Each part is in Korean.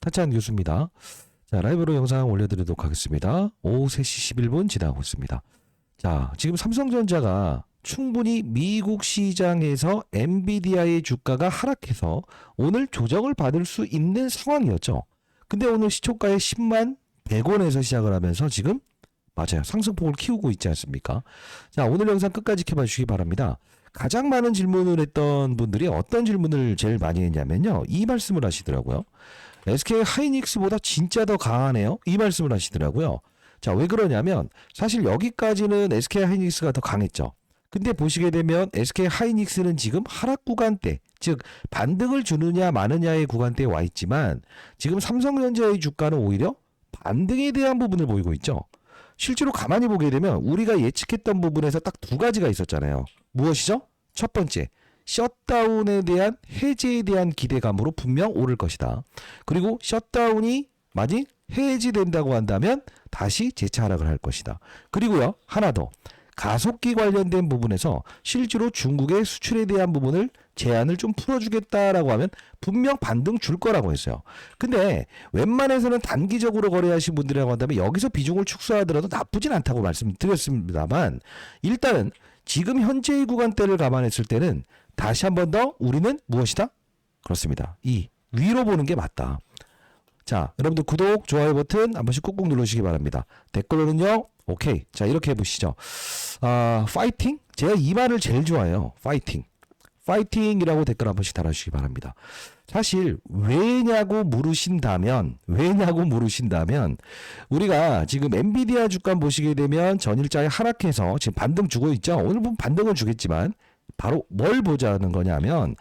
타짜한 교수입니다. 자, 라이브로 영상 올려드리도록 하겠습니다. 오후 3시 11분 지나고 있습니다. 자, 지금 삼성전자가 충분히 미국 시장에서 엔비디아의 주가가 하락해서 오늘 조정을 받을 수 있는 상황이었죠. 근데 오늘 시초가에 10만 100원에서 시작을 하면서 지금 맞아요. 상승폭을 키우고 있지 않습니까? 자, 오늘 영상 끝까지 지켜봐 주시기 바랍니다. 가장 많은 질문을 했던 분들이 어떤 질문을 제일 많이 했냐면요. 이 말씀을 하시더라고요. SK 하이닉스보다 진짜 더 강하네요. 이 말씀을 하시더라고요. 자, 왜 그러냐면 사실 여기까지는 SK 하이닉스가 더 강했죠. 근데 보시게 되면 SK 하이닉스는 지금 하락 구간대, 즉 반등을 주느냐 마느냐의 구간대에 와 있지만 지금 삼성전자의 주가는 오히려 반등에 대한 부분을 보이고 있죠. 실제로 가만히 보게 되면 우리가 예측했던 부분에서 딱 두 가지가 있었잖아요. 무엇이죠? 첫 번째, 셧다운에 대한 해제에 대한 기대감으로 분명 오를 것이다. 그리고 셧다운이 만약 해제된다고 한다면 다시 재차 하락을 할 것이다. 그리고요, 하나 더. 가속기 관련된 부분에서 실제로 중국의 수출에 대한 부분을 제한을 좀 풀어주겠다라고 하면 분명 반등 줄 거라고 했어요. 근데 웬만해서는 단기적으로 거래하신 분들이라고 한다면 여기서 비중을 축소하더라도 나쁘진 않다고 말씀드렸습니다만 일단은 지금 현재의 구간대를 감안했을 때는 다시 한 번 더 우리는 무엇이다? 그렇습니다. 이 위로 보는 게 맞다. 자, 여러분들 구독, 좋아요 버튼 한 번씩 꾹꾹 누르시기 바랍니다. 댓글로는요. 오케이. 자, 이렇게 해보시죠. 파이팅? 제가 이 말을 제일 좋아해요. 파이팅. 파이팅이라고 댓글 한 번씩 달아주시기 바랍니다. 사실 왜냐고 물으신다면 우리가 지금 엔비디아 주가 보시게 되면 전일자에 하락해서 지금 반등 주고 있죠. 오늘 보면 반등은 주겠지만 바로 뭘 보자는 거냐면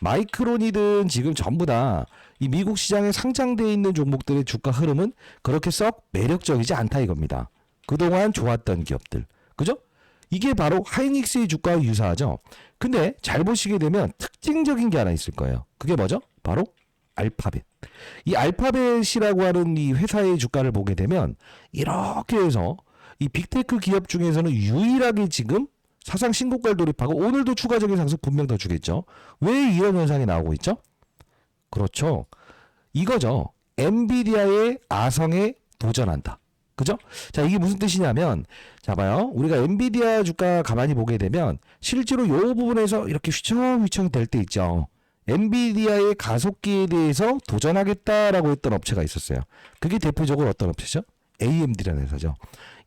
마이크론이든 지금 전부 다 이 미국 시장에 상장되어 있는 종목들의 주가 흐름은 그렇게 썩 매력적이지 않다 이겁니다. 그동안 좋았던 기업들. 그죠? 이게 바로 하이닉스의 주가와 유사하죠. 근데 잘 보시게 되면 특징적인 게 하나 있을 거예요. 그게 뭐죠? 바로 알파벳. 이 알파벳이라고 하는 이 회사의 주가를 보게 되면 이렇게 해서 이 빅테크 기업 중에서는 유일하게 지금 사상 신고가를 돌입하고 오늘도 추가적인 상승 분명 더 주겠죠. 왜 이런 현상이 나오고 있죠? 그렇죠. 이거죠. 엔비디아의 아성에 도전한다. 그죠? 자, 이게 무슨 뜻이냐면, 자, 봐요. 우리가 엔비디아 주가 가만히 보게 되면, 실제로 이 부분에서 이렇게 휘청휘청 될 때 있죠. 엔비디아의 가속기에 대해서 도전하겠다라고 했던 업체가 있었어요. 그게 대표적으로 어떤 업체죠? AMD라는 회사죠.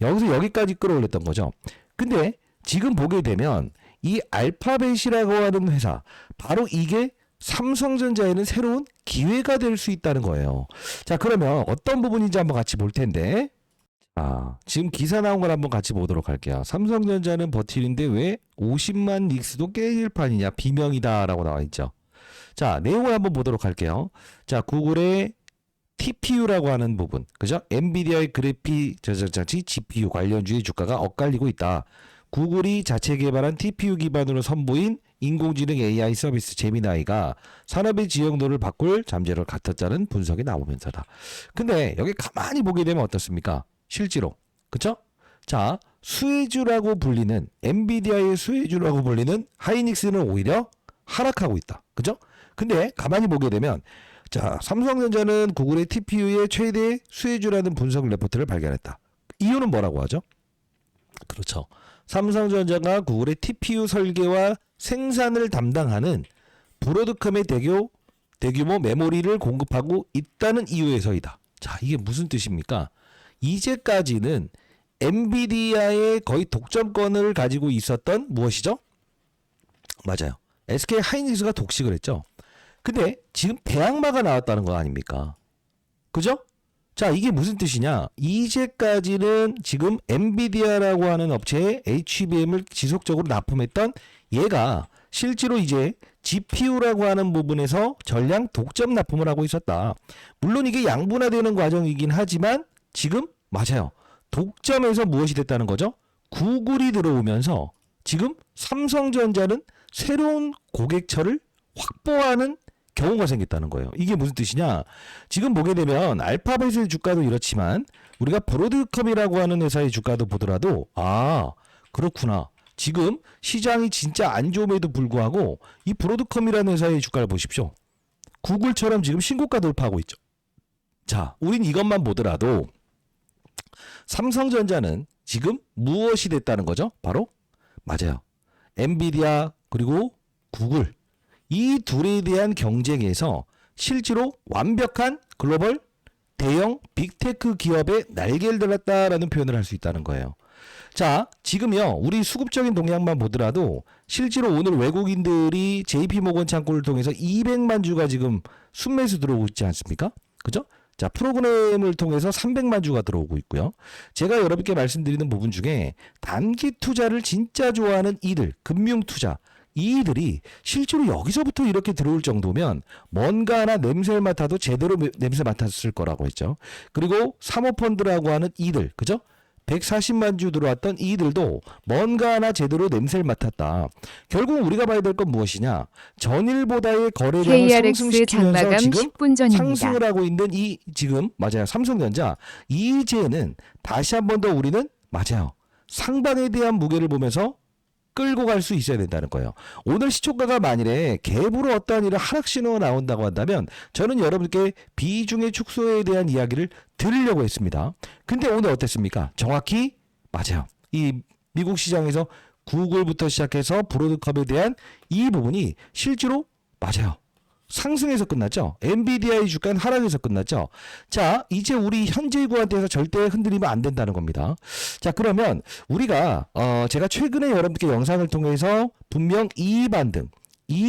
여기서 여기까지 끌어올렸던 거죠. 근데 지금 보게 되면, 이 알파벳이라고 하는 회사, 바로 이게 삼성전자에는 새로운 기회가 될 수 있다는 거예요. 자, 그러면 어떤 부분인지 한번 같이 볼 텐데, 지금 기사 나온 걸 한번 같이 보도록 할게요. 삼성전자는 버티는데 왜 50만 닉스도 깨질 판이냐, 비명이다라고 나와 있죠. 자, 내용을 한번 보도록 할게요. 자, 구글의 TPU라고 하는 부분, 그죠? 엔비디아의 그래픽 저장장치 GPU 관련주의 주가가 엇갈리고 있다. 구글이 자체 개발한 TPU 기반으로 선보인 인공지능 AI 서비스 제미나이가 산업의 지형도를 바꿀 잠재력을 갖췄다는 분석이 나오면서다. 근데 여기 가만히 보게 되면 어떻습니까? 실제로. 그쵸? 자, 수혜주라고 불리는, 엔비디아의 수혜주라고 불리는 하이닉스는 오히려 하락하고 있다. 그죠? 근데 가만히 보게 되면, 자, 삼성전자는 구글의 TPU의 최대 수혜주라는 분석 레포트를 발견했다. 이유는 뭐라고 하죠? 그렇죠. 삼성전자가 구글의 TPU 설계와 생산을 담당하는 브로드컴의 대규모 메모리를 공급하고 있다는 이유에서이다. 자, 이게 무슨 뜻입니까? 이제까지는 엔비디아의 거의 독점권을 가지고 있었던 무엇이죠? 맞아요. SK 하이닉스가 독식을 했죠. 근데 지금 대항마가 나왔다는 거 아닙니까? 그죠? 자, 이게 무슨 뜻이냐? 이제까지는 지금 엔비디아라고 하는 업체에 HBM을 지속적으로 납품했던 얘가 실제로 이제 GPU라고 하는 부분에서 전량 독점 납품을 하고 있었다. 물론 이게 양분화되는 과정이긴 하지만 지금 맞아요. 독점에서 무엇이 됐다는 거죠? 구글이 들어오면서 지금 삼성전자는 새로운 고객처를 확보하는 경우가 생겼다는 거예요. 이게 무슨 뜻이냐? 지금 보게 되면 알파벳의 주가도 이렇지만 우리가 브로드컴이라고 하는 회사의 주가도 보더라도 그렇구나. 지금 시장이 진짜 안 좋음에도 불구하고 이 브로드컴이라는 회사의 주가를 보십시오. 구글처럼 지금 신고가 돌파하고 있죠. 자, 우린 이것만 보더라도 삼성전자는 지금 무엇이 됐다는 거죠? 바로 맞아요. 엔비디아 그리고 구글 이 둘에 대한 경쟁에서 실제로 완벽한 글로벌 대형 빅테크 기업의 날개를 달았다라는 표현을 할 수 있다는 거예요. 자, 지금요 우리 수급적인 동향만 보더라도 실제로 오늘 외국인들이 JP모건 창구를 통해서 200만 주가 지금 순매수 들어오고 있지 않습니까? 그죠? 자, 프로그램을 통해서 300만 주가 들어오고 있고요. 제가 여러분께 말씀드리는 부분 중에 단기 투자를 진짜 좋아하는 이들, 금융 투자 이들이 실제로 여기서부터 이렇게 들어올 정도면 뭔가 하나 냄새를 맡아도 제대로 냄새 맡았을 거라고 했죠. 그리고 사모펀드라고 하는 이들, 그죠? 140만 주 들어왔던 이들도 뭔가 하나 제대로 냄새를 맡았다. 결국 우리가 봐야 될 건 무엇이냐? 전일보다의 거래량을 KRX 상승시키면서 장마감 지금 10분 전입니다. 상승을 하고 있는 이 지금 맞아요. 삼성전자 이제는 다시 한 번 더 우리는 맞아요. 상반에 대한 무게를 보면서 끌고 갈 수 있어야 된다는 거예요. 오늘 시초가가 만일에 갭으로 어떠한 이런 하락 신호가 나온다고 한다면 저는 여러분께 비중의 축소에 대한 이야기를 드리려고 했습니다. 근데 오늘 어땠습니까? 정확히 맞아요. 이 미국 시장에서 구글부터 시작해서 브로드컵에 대한 이 부분이 실제로 맞아요. 상승에서 끝났죠. 엔비디아의 주가는 하락에서 끝났죠. 자, 이제 우리 현재 구간대에서 절대 흔들리면 안 된다는 겁니다. 자, 그러면 우리가 제가 최근에 여러분께 영상을 통해서 분명 이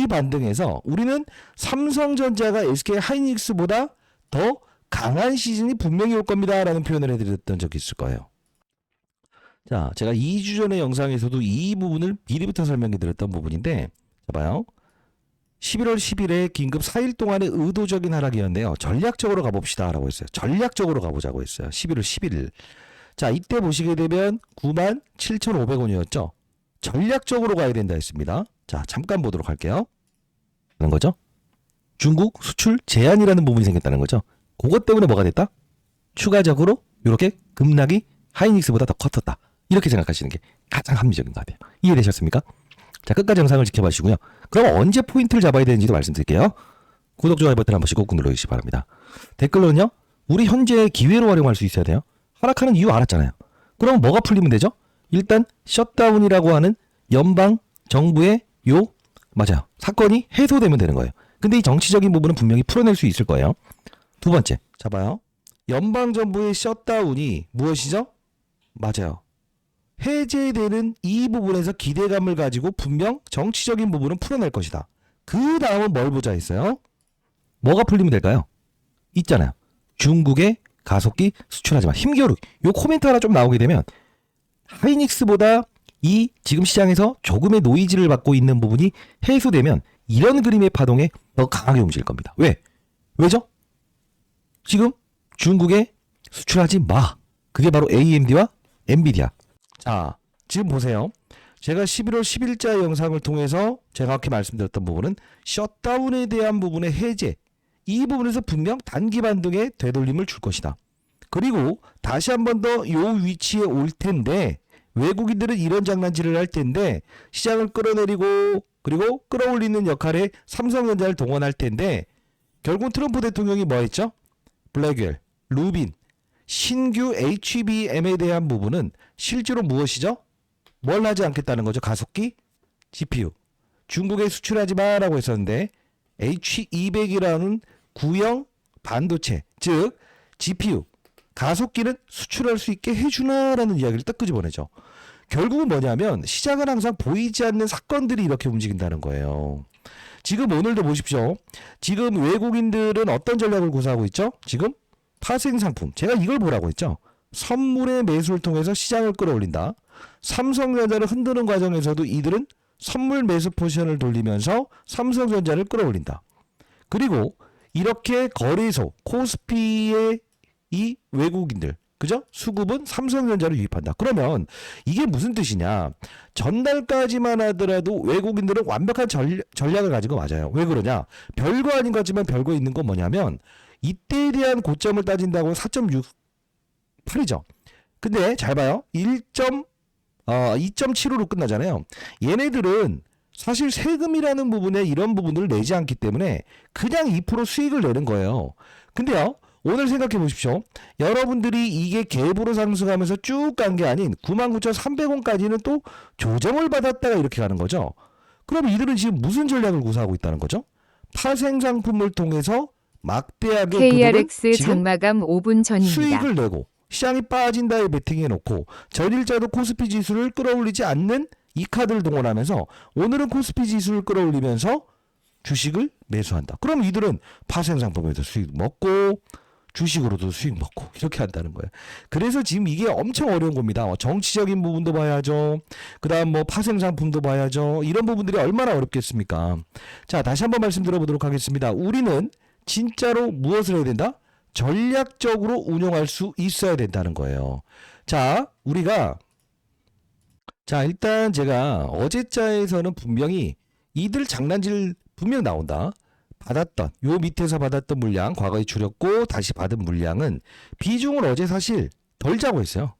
반등에서 우리는 삼성전자가 SK 하이닉스보다 더 강한 시즌이 분명히 올 겁니다라는 표현을 해드렸던 적이 있을 거예요. 자, 제가 2주 전의 영상에서도 이 부분을 미리부터 설명해 드렸던 부분인데, 자 봐요. 11월 10일에 긴급 4일 동안의 의도적인 하락이었는데요. 전략적으로 가봅시다 라고 했어요. 전략적으로 가보자고 했어요. 11월 11일. 자, 이때 보시게 되면 97,500원이었죠. 전략적으로 가야 된다 했습니다. 자, 잠깐 보도록 할게요. 하는 거죠. 중국 수출 제한이라는 부분이 생겼다는 거죠. 그것 때문에 뭐가 됐다? 추가적으로 이렇게 급락이 하이닉스보다 더 컸었다. 이렇게 생각하시는 게 가장 합리적인 것 같아요. 이해되셨습니까? 자, 끝까지 영상을 지켜봐주시고요. 그럼 언제 포인트를 잡아야 되는지도 말씀드릴게요. 구독, 좋아요 버튼 한 번씩 꼭 눌러주시기 바랍니다. 댓글로는요. 우리 현재의 기회로 활용할 수 있어야 돼요. 하락하는 이유 알았잖아요. 그럼 뭐가 풀리면 되죠? 일단 셧다운이라고 하는 연방 정부의 맞아요. 사건이 해소되면 되는 거예요. 근데 이 정치적인 부분은 분명히 풀어낼 수 있을 거예요. 두 번째, 자 봐요. 연방 정부의 셧다운이 무엇이죠? 맞아요. 해제되는 이 부분에서 기대감을 가지고 분명 정치적인 부분은 풀어낼 것이다. 그 다음은 뭘 보자 했어요? 뭐가 풀리면 될까요? 있잖아요. 중국의 가속기 수출하지 마. 힘겨루기. 요 코멘트 하나 좀 나오게 되면 하이닉스보다 이 지금 시장에서 조금의 노이즈를 받고 있는 부분이 해소되면 이런 그림의 파동에 더 강하게 움직일 겁니다. 왜죠? 지금 중국에 수출하지 마. 그게 바로 AMD와 엔비디아. 자, 지금 보세요. 제가 11월 10일자 영상을 통해서 정확히 말씀드렸던 부분은 셧다운에 대한 부분의 해제, 이 부분에서 분명 단기 반등의 되돌림을 줄 것이다. 그리고 다시 한 번 더 이 위치에 올 텐데 외국인들은 이런 장난질을 할 텐데 시장을 끌어내리고 그리고 끌어올리는 역할에 삼성전자를 동원할 텐데 결국 트럼프 대통령이 뭐 했죠? 블랙웰, 루빈, 신규 HBM에 대한 부분은 실제로 무엇이죠? 뭘 하지 않겠다는 거죠? 가속기? GPU. 중국에 수출하지 마라고 했었는데 H200이라는 구형 반도체, 즉 GPU, 가속기는 수출할 수 있게 해주나라는 이야기를 딱 끄집어내죠. 결국은 뭐냐면 시장은 항상 보이지 않는 사건들이 이렇게 움직인다는 거예요. 지금 오늘도 보십시오. 지금 외국인들은 어떤 전략을 구사하고 있죠? 지금 파생 상품. 제가 이걸 보라고 했죠. 선물의 매수를 통해서 시장을 끌어올린다. 삼성전자를 흔드는 과정에서도 이들은 선물 매수 포지션을 돌리면서 삼성전자를 끌어올린다. 그리고 이렇게 거래소, 코스피의 이 외국인들, 그죠? 수급은 삼성전자를 유입한다. 그러면 이게 무슨 뜻이냐? 전날까지만 하더라도 외국인들은 완벽한 전략을 가진 거 맞아요. 왜 그러냐? 별거 아닌 것 같지만 별거 있는 건 뭐냐면 이때에 대한 고점을 따진다고 4.68이죠. 근데 잘 봐요. 2.75로 끝나잖아요. 얘네들은 사실 세금이라는 부분에 이런 부분을 내지 않기 때문에 그냥 2% 수익을 내는 거예요. 근데요. 오늘 생각해 보십시오. 여러분들이 이게 갭으로 상승하면서 쭉 간 게 아닌 99,300원까지는 또 조정을 받았다가 이렇게 가는 거죠. 그럼 이들은 지금 무슨 전략을 구사하고 있다는 거죠? 파생 상품을 통해서 막대하게 그들은 KRX 지금 장마감 5분 전입니다. 수익을 내고 시장이 빠진다에 베팅해 놓고 전일자도 코스피 지수를 끌어올리지 않는 이 카드를 동원하면서 오늘은 코스피 지수를 끌어올리면서 주식을 매수한다. 그럼 이들은 파생 상품에서 수익 먹고 주식으로도 수익 먹고 이렇게 한다는 거예요. 그래서 지금 이게 엄청 어려운 겁니다. 정치적인 부분도 봐야죠. 그다음 뭐 파생 상품도 봐야죠. 이런 부분들이 얼마나 어렵겠습니까? 자, 다시 한번 말씀드려보도록 하겠습니다. 우리는 진짜로 무엇을 해야 된다? 전략적으로 운용할 수 있어야 된다는 거예요. 자, 일단 제가 어제자에서는 분명히 이들 장난질 분명 나온다. 요 밑에서 받았던 물량, 과거에 줄였고 다시 받은 물량은 비중을 어제 사실 덜 자고 했어요.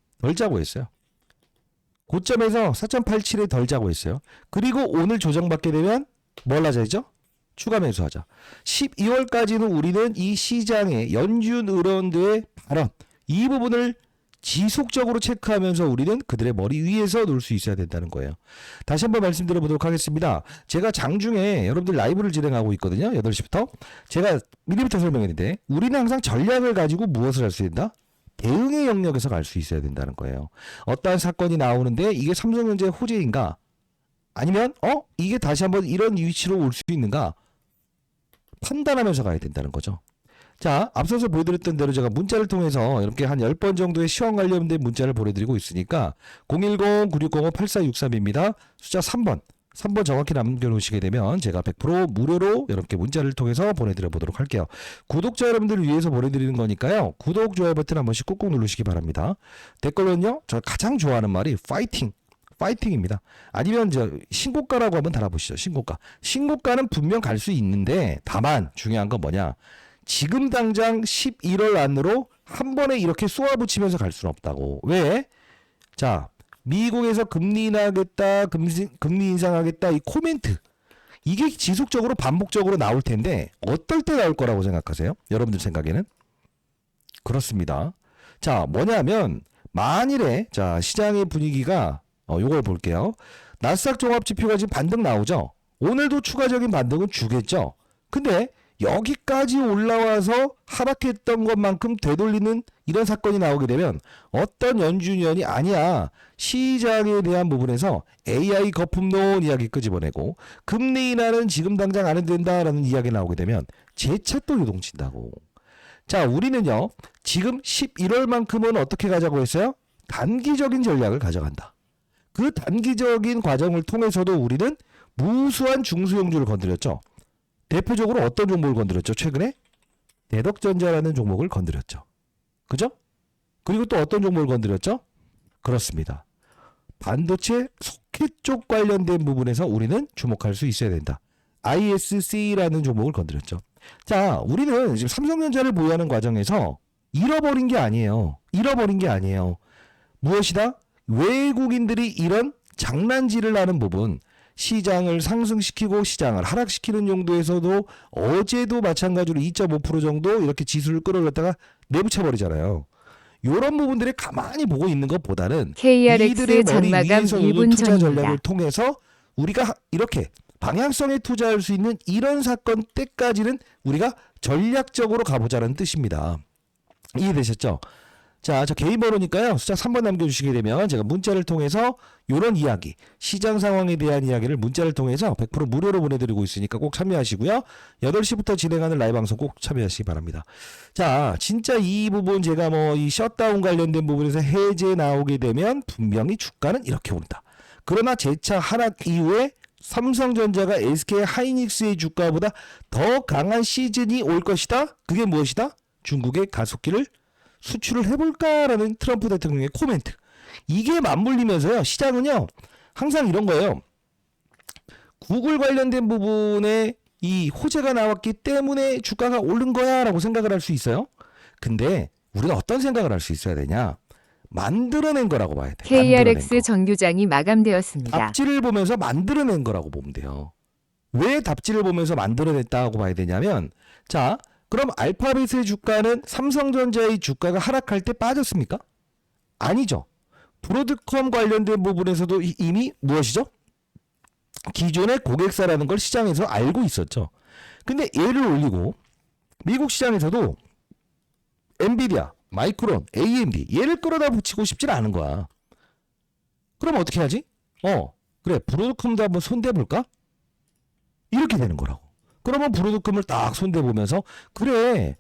고점에서 4.87에 덜 자고 했어요. 그리고 오늘 조정받게 되면 뭘 하자죠? 추가 매수하자. 12월까지는 우리는 이 시장의 연준 의원들의 발언, 이 부분을 지속적으로 체크하면서 우리는 그들의 머리 위에서 놀 수 있어야 된다는 거예요. 다시 한번 말씀드려보도록 하겠습니다. 제가 장중에 여러분들 라이브를 진행하고 있거든요. 8시부터. 제가 미리부터 설명했는데 우리는 항상 전략을 가지고 무엇을 할 수 있다? 대응의 영역에서 갈 수 있어야 된다는 거예요. 어떠한 사건이 나오는데 이게 삼성전자의 호재인가? 아니면 이게 다시 한번 이런 위치로 올 수 있는가? 판단하면서 가야 된다는 거죠. 자, 앞서서 보여드렸던 대로 제가 문자를 통해서 이렇게 한 10번 정도의 시황 관련된 문자를 보내드리고 있으니까 010-9605-8463입니다. 숫자 3번 정확히 남겨놓으시게 되면 제가 100% 무료로 여러분께 문자를 통해서 보내드려 보도록 할게요. 구독자 여러분들을 위해서 보내드리는 거니까요. 구독, 좋아요 버튼 한 번씩 꾹꾹 누르시기 바랍니다. 댓글은요, 저 가장 좋아하는 말이 파이팅입니다. 아니면 신고가라고 한번 달아보시죠. 신고가는 분명 갈 수 있는데 다만 중요한 건 뭐냐? 지금 당장 11월 안으로 한 번에 이렇게 쏘아붙이면서 갈 수는 없다고. 왜? 자, 미국에서 금리 인하하겠다, 금리 인상하겠다 이 코멘트 이게 지속적으로 반복적으로 나올 텐데 어떨 때 나올 거라고 생각하세요? 여러분들 생각에는? 그렇습니다. 자, 뭐냐면 만일에 자 시장의 분위기가 요걸 볼게요. 나스닥 종합지표가 지금 반등 나오죠. 오늘도 추가적인 반등은 주겠죠. 근데 여기까지 올라와서 하락했던 것만큼 되돌리는 이런 사건이 나오게 되면 어떤 연준위원이 아니야. 시장에 대한 부분에서 AI 거품론 이야기 끄집어내고 금리 인하는 지금 당장 안 해도 된다라는 이야기 나오게 되면 재차 또 요동친다고. 자, 우리는요. 지금 11월만큼은 어떻게 가자고 했어요? 단기적인 전략을 가져간다. 그 단기적인 과정을 통해서도 우리는 무수한 중소형주를 건드렸죠. 대표적으로 어떤 종목을 건드렸죠? 최근에 대덕전자라는 종목을 건드렸죠. 그죠? 그리고 또 어떤 종목을 건드렸죠? 그렇습니다. 반도체 소켓 쪽 관련된 부분에서 우리는 주목할 수 있어야 된다. ISC라는 종목을 건드렸죠. 자, 우리는 지금 삼성전자를 보유하는 과정에서 잃어버린 게 아니에요. 무엇이다? 외국인들이 이런 장난질을 하는 부분, 시장을 상승시키고 시장을 하락시키는 용도에서도 어제도 마찬가지로 2.5% 정도 이렇게 지수를 끌어올렸다가 내부쳐버리잖아요. 이런 부분들을 가만히 보고 있는 것보다는 KRX 이들의 머리 장마감 위에서 2분 투자 전입니다. 전략을 통해서 우리가 이렇게 방향성에 투자할 수 있는 이런 사건 때까지는 우리가 전략적으로 가보자는 뜻입니다. 이해되셨죠? 자, 저 개인 번호니까요. 숫자 3번 남겨주시게 되면 제가 문자를 통해서 이런 이야기, 시장 상황에 대한 이야기를 문자를 통해서 100% 무료로 보내드리고 있으니까 꼭 참여하시고요. 8시부터 진행하는 라이브 방송 꼭 참여하시기 바랍니다. 자, 진짜 이 부분 제가 이 셧다운 관련된 부분에서 해제 나오게 되면 분명히 주가는 이렇게 온다. 그러나 재차 하락 이후에 삼성전자가 SK 하이닉스의 주가보다 더 강한 시즌이 올 것이다. 그게 무엇이다? 중국의 가속기를 수출을 해볼까라는 트럼프 대통령의 코멘트. 이게 맞물리면서요. 시장은요. 항상 이런 거예요. 구글 관련된 부분에 이 호재가 나왔기 때문에 주가가 오른 거야 라고 생각을 할 수 있어요. 근데 우리는 어떤 생각을 할 수 있어야 되냐. 만들어낸 거라고 봐야 돼요. KRX 정규장이 마감되었습니다. 답지를 보면서 만들어낸 거라고 보면 돼요. 왜 답지를 보면서 만들어냈다고 봐야 되냐면 자, 그럼 알파벳의 주가는 삼성전자의 주가가 하락할 때 빠졌습니까? 아니죠. 브로드컴 관련된 부분에서도 이미 무엇이죠? 기존의 고객사라는 걸 시장에서 알고 있었죠. 근데 얘를 올리고 미국 시장에서도 엔비디아, 마이크론, AMD 얘를 끌어다 붙이고 싶진 않은 거야. 그럼 어떻게 하지? 그래 브로드컴도 한번 손대볼까? 이렇게 되는 거라고. 그러면 브로드컴을 딱 손대보면서 그래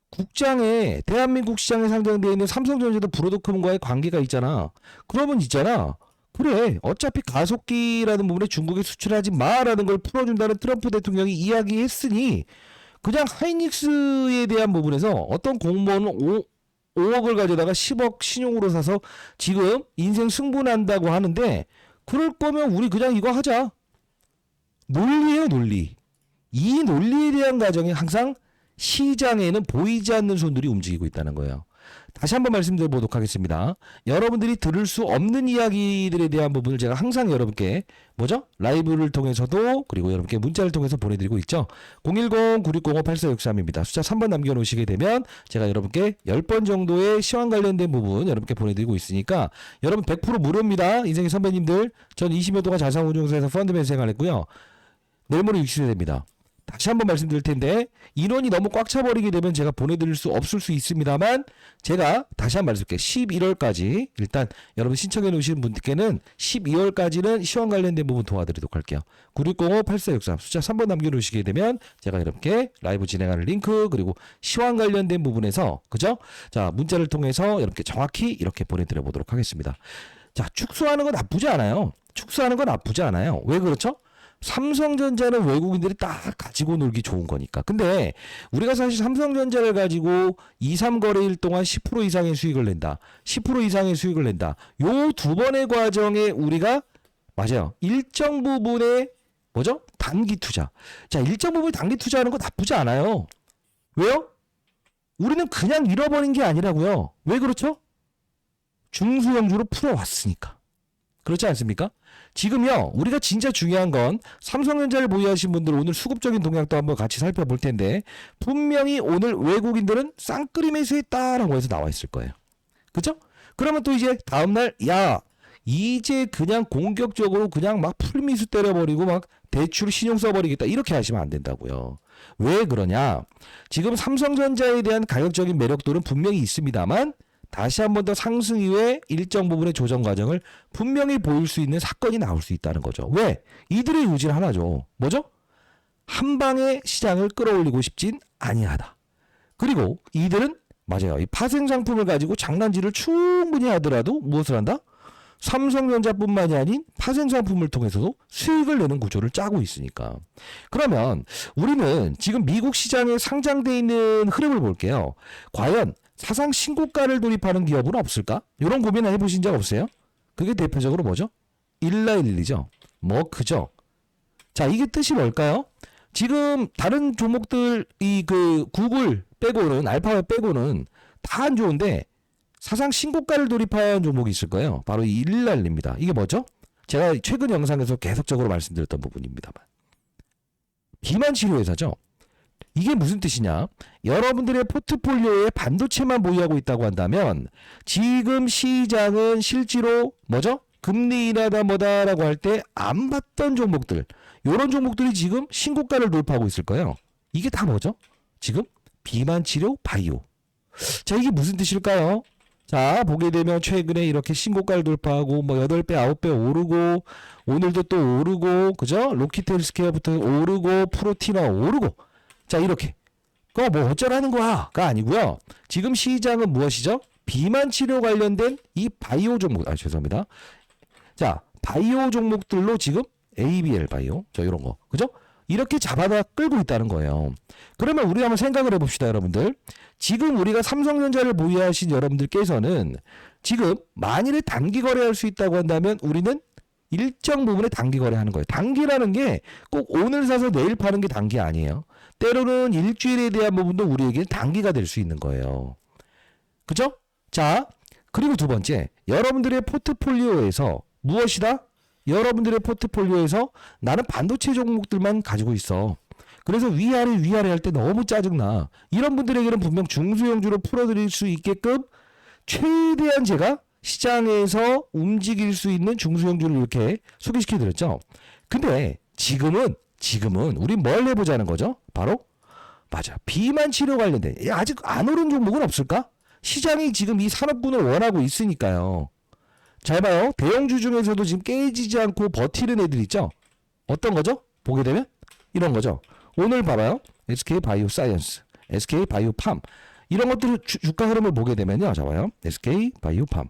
국장에 대한민국 시장에 상장되어 있는 삼성전자도 브로드컴과의 관계가 있잖아. 그러면 있잖아. 그래 어차피 가속기라는 부분에 중국에 수출하지 마라는 걸 풀어준다는 트럼프 대통령이 이야기했으니 그냥 하이닉스에 대한 부분에서 어떤 공무원은 5억을 가져다가 10억 신용으로 사서 지금 인생 승분한다고 하는데 그럴 거면 우리 그냥 이거 하자. 논리예요 논리. 이 논리에 대한 과정이 항상 시장에는 보이지 않는 손들이 움직이고 있다는 거예요. 다시 한번 말씀드려보도록 하겠습니다. 여러분들이 들을 수 없는 이야기들에 대한 부분을 제가 항상 여러분께 라이브를 통해서도 그리고 여러분께 문자를 통해서 보내드리고 있죠. 010-9605-8463입니다. 숫자 3번 남겨놓으시게 되면 제가 여러분께 10번 정도의 시황 관련된 부분 여러분께 보내드리고 있으니까 여러분 100% 무료입니다. 인생의 선배님들. 전 20여 동안 자산운용사에서 펀드맨 생활했고요. 내일 모레 60세 됩니다. 다시 한번 말씀드릴 텐데 인원이 너무 꽉 차버리게 되면 제가 보내드릴 수 없을 수 있습니다만 제가 다시 한번 말씀드릴게요. 11월까지 일단 여러분 신청해 놓으신 분들께는 12월까지는 시황 관련된 부분 도와드리도록 할게요. 9605-8463 숫자 3번 남겨놓으시게 되면 제가 여러분께 라이브 진행하는 링크 그리고 시황 관련된 부분에서 그죠? 자 문자를 통해서 여러분께 정확히 이렇게 보내드려 보도록 하겠습니다. 자 축소하는 건 나쁘지 않아요. 축소하는 건 나쁘지 않아요. 왜 그렇죠? 삼성전자는 외국인들이 딱 가지고 놀기 좋은 거니까. 근데 우리가 사실 삼성전자를 가지고 2, 3거래일 동안 10% 이상의 수익을 낸다. 10% 이상의 수익을 낸다. 요 두 번의 과정에 우리가 맞아요. 일정 부분의 단기 투자. 자, 일정 부분의 단기 투자하는 거 나쁘지 않아요. 왜요? 우리는 그냥 잃어버린 게 아니라고요. 왜 그렇죠? 중소형주로 풀어왔으니까. 그렇지 않습니까? 지금요 우리가 진짜 중요한 건 삼성전자를 보유하신 분들 오늘 수급적인 동향도 한번 같이 살펴볼 텐데 분명히 오늘 외국인들은 쌍끌이 매수했다라고 해서 나와 있을 거예요. 그죠? 그러면 또 이제 다음날 이제 그냥 공격적으로 그냥 막 풀미수 때려버리고 막 대출 신용 써버리겠다 이렇게 하시면 안 된다고요. 왜 그러냐? 지금 삼성전자에 대한 가격적인 매력도는 분명히 있습니다만 다시 한 번 더 상승 이후에 일정 부분의 조정 과정을 분명히 보일 수 있는 사건이 나올 수 있다는 거죠. 왜? 이들의 요지는 하나죠. 한 방에 시장을 끌어올리고 싶진 아니하다. 그리고 이들은 맞아요. 이 파생 상품을 가지고 장난질을 충분히 하더라도 무엇을 한다? 삼성전자뿐만이 아닌 파생 상품을 통해서도 수익을 내는 구조를 짜고 있으니까. 그러면 우리는 지금 미국 시장에 상장돼 있는 흐름을 볼게요. 과연 사상 신고가를 돌입하는 기업은 없을까? 이런 고민을 해보신 적 없어요? 그게 대표적으로 뭐죠? 일라일리죠. 그죠? 자, 이게 뜻이 뭘까요? 지금 다른 종목들 구글 빼고는 알파벳 빼고는 다 안 좋은데 사상 신고가를 돌입한 종목이 있을 거예요. 바로 이 일라일리입니다. 이게 뭐죠? 제가 최근 영상에서 계속적으로 말씀드렸던 부분입니다만 비만 치료 회사죠. 이게 무슨 뜻이냐? 여러분들의 포트폴리오에 반도체만 보유하고 있다고 한다면 지금 시장은 실제로 금리 인하다 뭐다라고 할 때 안 봤던 종목들 이런 종목들이 지금 신고가를 돌파하고 있을 거예요. 이게 다 뭐죠? 지금 비만 치료 바이오. 자, 이게 무슨 뜻일까요? 자, 보게 되면 최근에 이렇게 신고가를 돌파하고 8배, 9배 오르고 오늘도 또 오르고 그죠? 로키트 헬스케어부터 오르고 프로티나 오르고 자, 이렇게. 그거 어쩌라는 거야가 아니고요. 지금 시장은 무엇이죠? 비만 치료 관련된 이 바이오 종목, 죄송합니다. 자, 바이오 종목들로 지금 ABL 바이오, 이런 거. 그죠? 이렇게 잡아다 끌고 있다는 거예요. 그러면 우리 한번 생각을 해봅시다, 여러분들. 지금 우리가 삼성전자를 보유하신 여러분들께서는 지금 만일에 단기 거래할 수 있다고 한다면 우리는 일정 부분에 단기 거래하는 거예요. 단기라는 게 꼭 오늘 사서 내일 파는 게 단기 아니에요. 때로는 일주일에 대한 부분도 우리에게 단기가 될 수 있는 거예요. 그죠? 자, 그리고 두 번째, 여러분들의 포트폴리오에서 무엇이다? 여러분들의 포트폴리오에서 나는 반도체 종목들만 가지고 있어. 그래서 위아래 할 때 너무 짜증나. 이런 분들에게는 분명 중수형주로 풀어드릴 수 있게끔 최대한 제가 시장에서 움직일 수 있는 중수형주를 이렇게 소개시켜드렸죠. 근데 지금은 우리 뭘 해보자는 거죠? 바로 맞아. 비만 치료 관련된 아직 안 오른 종목은 없을까? 시장이 지금 이 산업군을 원하고 있으니까요. 잘 봐요. 대형주 중에서도 지금 깨지지 않고 버티는 애들 있죠? 어떤 거죠? 보게 되면 이런 거죠. 오늘 봐봐요. SK 바이오사이언스, SK 바이오팜 이런 것들 주가 흐름을 보게 되면요. 자 봐요. SK 바이오팜.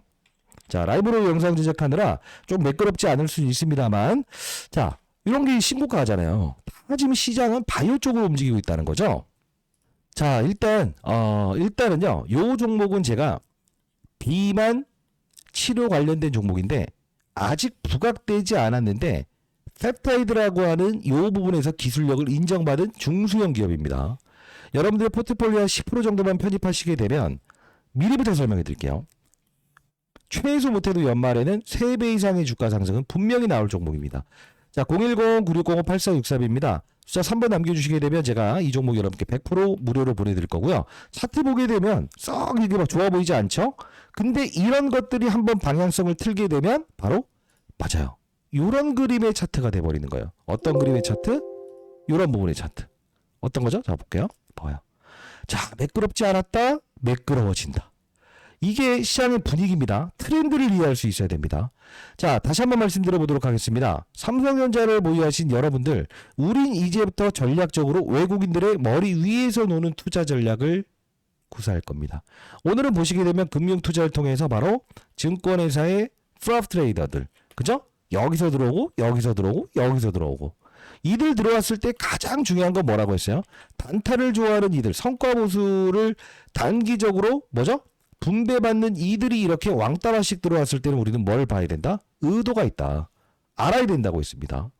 자 라이브로 영상 제작하느라 좀 매끄럽지 않을 수 있습니다만 자 이런 게 신고가잖아요. 다 지금 시장은 바이오 쪽으로 움직이고 있다는 거죠. 자 일단은요. 요 종목은 제가 비만 치료 관련된 종목인데 아직 부각되지 않았는데 펩타이드라고 하는 이 부분에서 기술력을 인정받은 중수형 기업입니다. 여러분들의 포트폴리오 10% 정도만 편입하시게 되면 미리부터 설명해 드릴게요. 최소 못해도 연말에는 3배 이상의 주가 상승은 분명히 나올 종목입니다. 자, 010-9605-8463입니다. 숫자 3번 남겨주시게 되면 제가 이 종목 여러분께 100% 무료로 보내드릴 거고요. 차트 보게 되면 썩 이게 막 좋아 보이지 않죠? 근데 이런 것들이 한번 방향성을 틀게 되면 바로 맞아요. 이런 그림의 차트가 돼버리는 거예요. 어떤 그림의 차트? 이런 부분의 차트. 어떤 거죠? 자 볼게요. 봐요. 자 매끄럽지 않았다. 매끄러워진다. 이게 시장의 분위기입니다. 트렌드를 이해할 수 있어야 됩니다. 자 다시 한번 말씀드려보도록 하겠습니다. 삼성전자를 보유하신 여러분들 우린 이제부터 전략적으로 외국인들의 머리 위에서 노는 투자 전략을 구사할 겁니다. 오늘은 보시게 되면 금융투자를 통해서 바로 증권회사의 프랍 트레이더들 그죠? 여기서 들어오고 여기서 들어오고 여기서 들어오고 이들 들어왔을 때 가장 중요한 건 뭐라고 했어요? 단타를 좋아하는 이들 성과 보수를 단기적으로 뭐죠? 분배받는 이들이 이렇게 왕따라씩 들어왔을 때는 우리는 뭘 봐야 된다? 의도가 있다. 알아야 된다고 했습니다.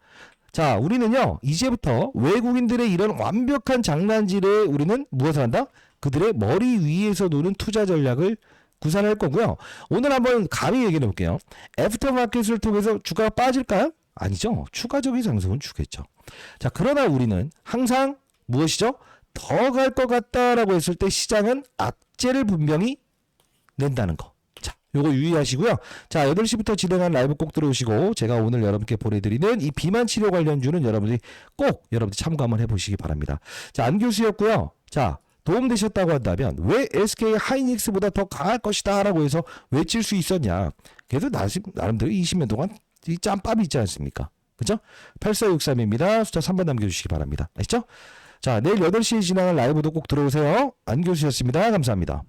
자 우리는요 이제부터 외국인들의 이런 완벽한 장난질에 우리는 무엇을 한다? 그들의 머리 위에서 노는 투자 전략을 구사할 거고요. 오늘 한번 감히 얘기해 볼게요. 애프터마켓을 통해서 주가가 빠질까요? 아니죠. 추가적인 상승은 주겠죠. 자, 그러나 우리는 항상 무엇이죠? 더 갈 것 같다라고 했을 때 시장은 악재를 분명히 낸다는 거. 자, 요거 유의하시고요. 자, 8시부터 진행한 라이브 꼭 들어오시고 제가 오늘 여러분께 보내드리는 이 비만 치료 관련주는 여러분들이 꼭 여러분들 참고 한번 해보시기 바랍니다. 자, 안교수였고요. 자, 도움되셨다고 한다면 왜 SK 하이닉스보다 더 강할 것이다 라고 해서 외칠 수 있었냐. 그래도 나름대로 20년 동안 이 짬밥이 있지 않습니까? 그죠? 8463입니다. 숫자 3번 남겨주시기 바랍니다. 아시죠? 자, 내일 8시에 진행할 라이브도 꼭 들어오세요. 안교수였습니다. 감사합니다.